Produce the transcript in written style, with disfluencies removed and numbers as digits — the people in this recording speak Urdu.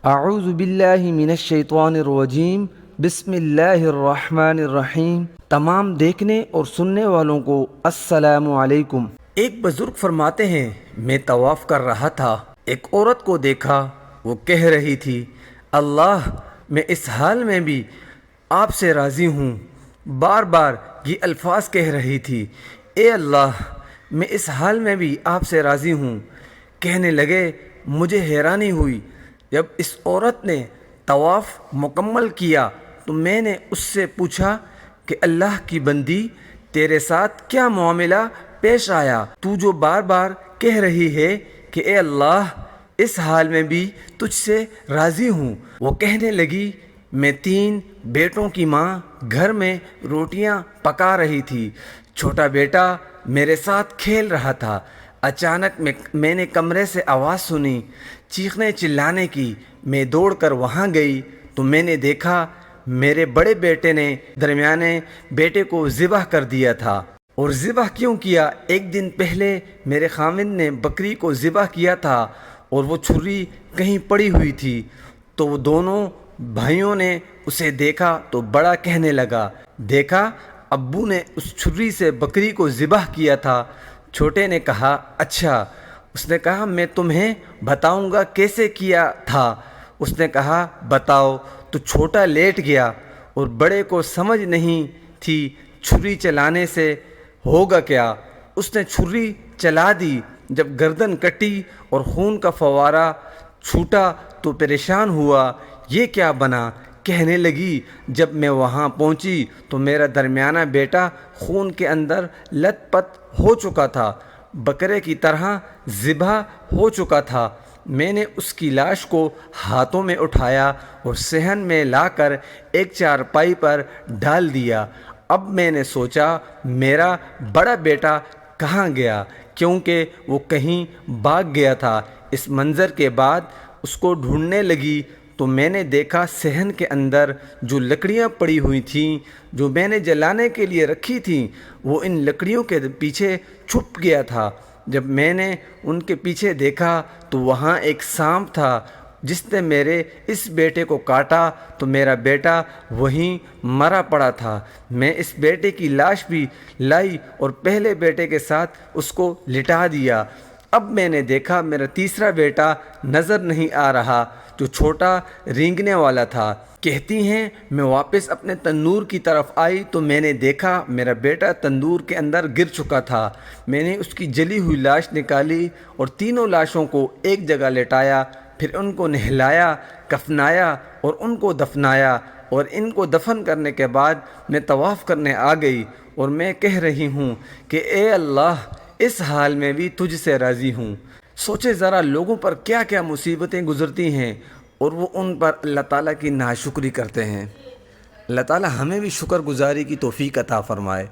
اعوذ باللہ من الشیطان الرجیم، بسم اللہ الرحمن الرحیم۔ تمام دیکھنے اور سننے والوں کو السلام علیکم۔ ایک بزرگ فرماتے ہیں، میں طواف کر رہا تھا، ایک عورت کو دیکھا، وہ کہہ رہی تھی، اللہ میں اس حال میں بھی آپ سے راضی ہوں۔ بار بار یہ الفاظ کہہ رہی تھی، اے اللہ میں اس حال میں بھی آپ سے راضی ہوں۔ کہنے لگے، مجھے حیرانی ہوئی جب اس عورت نے طواف مکمل کیا تو میں نے اس سے پوچھا کہ اللہ کی بندی، تیرے ساتھ کیا معاملہ پیش آیا؟ تو جو بار بار کہہ رہی ہے کہ اے اللہ اس حال میں بھی تجھ سے راضی ہوں۔ وہ کہنے لگی، میں 3 بیٹوں کی ماں گھر میں روٹیاں پکا رہی تھی، چھوٹا بیٹا میرے ساتھ کھیل رہا تھا۔ اچانک میں نے کمرے سے آواز سنی، چیخنے چلانے کی۔ میں دوڑ کر وہاں گئی تو میں نے دیکھا میرے بڑے بیٹے نے درمیانے بیٹے کو ذبح کر دیا تھا۔ اور ذبح کیوں کیا؟ ایک دن پہلے میرے خاوند نے بکری کو ذبح کیا تھا اور وہ چھری کہیں پڑی ہوئی تھی، تو وہ دونوں بھائیوں نے اسے دیکھا تو بڑا کہنے لگا، دیکھا ابو نے اس چھری سے بکری کو ذبح کیا تھا۔ چھوٹے نے کہا، اچھا۔ اس نے کہا، میں تمہیں بتاؤں گا کیسے کیا تھا۔ اس نے کہا، بتاؤ۔ تو چھوٹا لیٹ گیا اور بڑے کو سمجھ نہیں تھی چھری چلانے سے ہوگا کیا۔ اس نے چھری چلا دی، جب گردن کٹی اور خون کا فوارہ چھوٹا تو پریشان ہوا، یہ کیا بنا؟ کہنے لگی، جب میں وہاں پہنچی تو میرا درمیانہ بیٹا خون کے اندر لت پت ہو چکا تھا، بکرے کی طرح ذبح ہو چکا تھا۔ میں نے اس کی لاش کو ہاتھوں میں اٹھایا اور صحن میں لا کر ایک چارپائی پر ڈال دیا۔ اب میں نے سوچا میرا بڑا بیٹا کہاں گیا، کیونکہ وہ کہیں بھاگ گیا تھا۔ اس منظر کے بعد اس کو ڈھونڈنے لگی تو میں نے دیکھا صحن کے اندر جو لکڑیاں پڑی ہوئی تھیں جو میں نے جلانے کے لیے رکھی تھیں، وہ ان لکڑیوں کے پیچھے چھپ گیا تھا۔ جب میں نے ان کے پیچھے دیکھا تو وہاں ایک سانپ تھا جس نے میرے اس بیٹے کو کاٹا تو میرا بیٹا وہیں مرا پڑا تھا۔ میں اس بیٹے کی لاش بھی لائی اور پہلے بیٹے کے ساتھ اس کو لٹا دیا۔ اب میں نے دیکھا میرا تیسرا بیٹا نظر نہیں آ رہا جو چھوٹا رینگنے والا تھا۔ کہتی ہیں، میں واپس اپنے تندور کی طرف آئی تو میں نے دیکھا میرا بیٹا تندور کے اندر گر چکا تھا۔ میں نے اس کی جلی ہوئی لاش نکالی اور تینوں لاشوں کو ایک جگہ لٹایا، پھر ان کو نہلایا، کفنایا اور ان کو دفنایا، اور ان کو دفن کرنے کے بعد میں طواف کرنے آ گئی اور میں کہہ رہی ہوں کہ اے اللہ اس حال میں بھی تجھ سے راضی ہوں۔ سوچے ذرا لوگوں پر کیا کیا مصیبتیں گزرتی ہیں اور وہ ان پر اللہ تعالیٰ کی ناشکری کرتے ہیں۔ اللہ تعالیٰ ہمیں بھی شکر گزاری کی توفیق عطا فرمائے۔